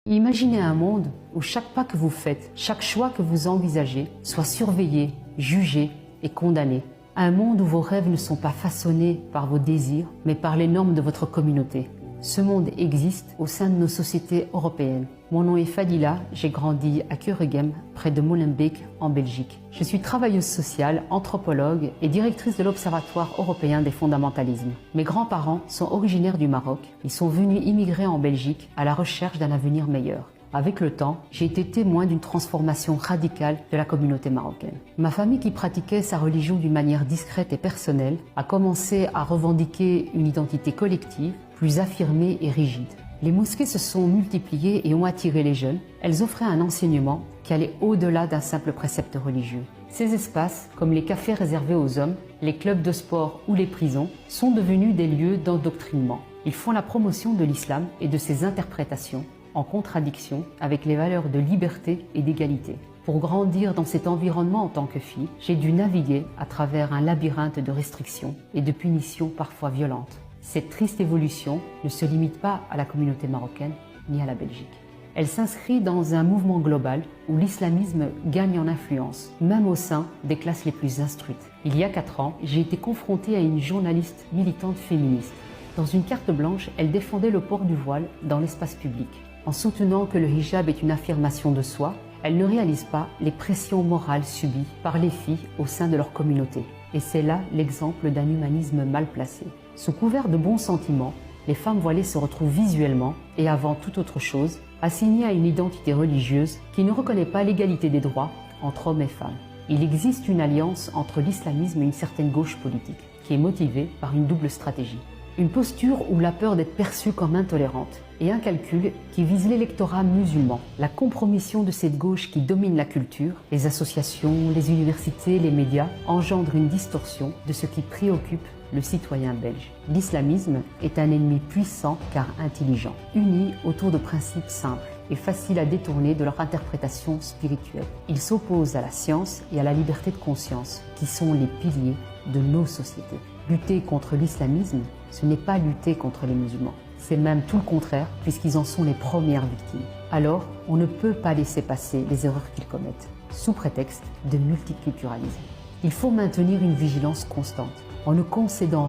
Imaginez un monde où chaque pas que vous faites, chaque choix que vous envisagez soit surveillé, jugé et condamné. Un monde où vos rêves ne sont pas façonnés par vos désirs, mais par les normes de votre communauté. Ce monde existe au sein de nos sociétés européennes. Mon nom est Fadila, j'ai grandi à Keurigem, près de Molenbeek, en Belgique. Je suis travailleuse sociale, anthropologue et directrice de l'Observatoire européen des fondamentalismes. Mes grands-parents sont originaires du Maroc. Ils sont venus immigrer en Belgique à la recherche d'un avenir meilleur. Avec le temps, j'ai été témoin d'une transformation radicale de la communauté marocaine. Ma famille, qui pratiquait sa religion d'une manière discrète et personnelle, a commencé à revendiquer une identité collective, plus affirmée et rigide. Les mosquées se sont multipliées et ont attiré les jeunes. Elles offraient un enseignement qui allait au-delà d'un simple précepte religieux. Ces espaces, comme les cafés réservés aux hommes, les clubs de sport ou les prisons, sont devenus des lieux d'endoctrinement. Ils font la promotion de l'islam et de ses interprétations, en contradiction avec les valeurs de liberté et d'égalité. Pour grandir dans cet environnement en tant que fille, j'ai dû naviguer à travers un labyrinthe de restrictions et de punitions parfois violentes. Cette triste évolution ne se limite pas à la communauté marocaine ni à la Belgique. Elle s'inscrit dans un mouvement global où l'islamisme gagne en influence, même au sein des classes les plus instruites. Il y a 4 ans, j'ai été confrontée à une journaliste militante féministe. Dans une carte blanche, elle défendait le port du voile dans l'espace public. En soutenant que le hijab est une affirmation de soi, elle ne réalise pas les pressions morales subies par les filles au sein de leur communauté. Et c'est là l'exemple d'un humanisme mal placé. Sous couvert de bons sentiments, les femmes voilées se retrouvent visuellement, et avant toute autre chose, assignées à une identité religieuse qui ne reconnaît pas l'égalité des droits entre hommes et femmes. Il existe une alliance entre l'islamisme et une certaine gauche politique, qui est motivée par une double stratégie. Une posture où la peur d'être perçue comme intolérante et un calcul qui vise l'électorat musulman. La compromission de cette gauche qui domine la culture, les associations, les universités, les médias engendre une distorsion de ce qui préoccupe le citoyen belge. L'islamisme est un ennemi puissant car intelligent, uni autour de principes simples et faciles à détourner de leur interprétation spirituelle. Il s'oppose à la science et à la liberté de conscience, qui sont les piliers de nos sociétés. Lutter contre l'islamisme, ce n'est pas lutter contre les musulmans. C'est même tout le contraire, puisqu'ils en sont les premières victimes. Alors, on ne peut pas laisser passer les erreurs qu'ils commettent, sous prétexte de multiculturalisme. Il faut maintenir une vigilance constante, en ne concédant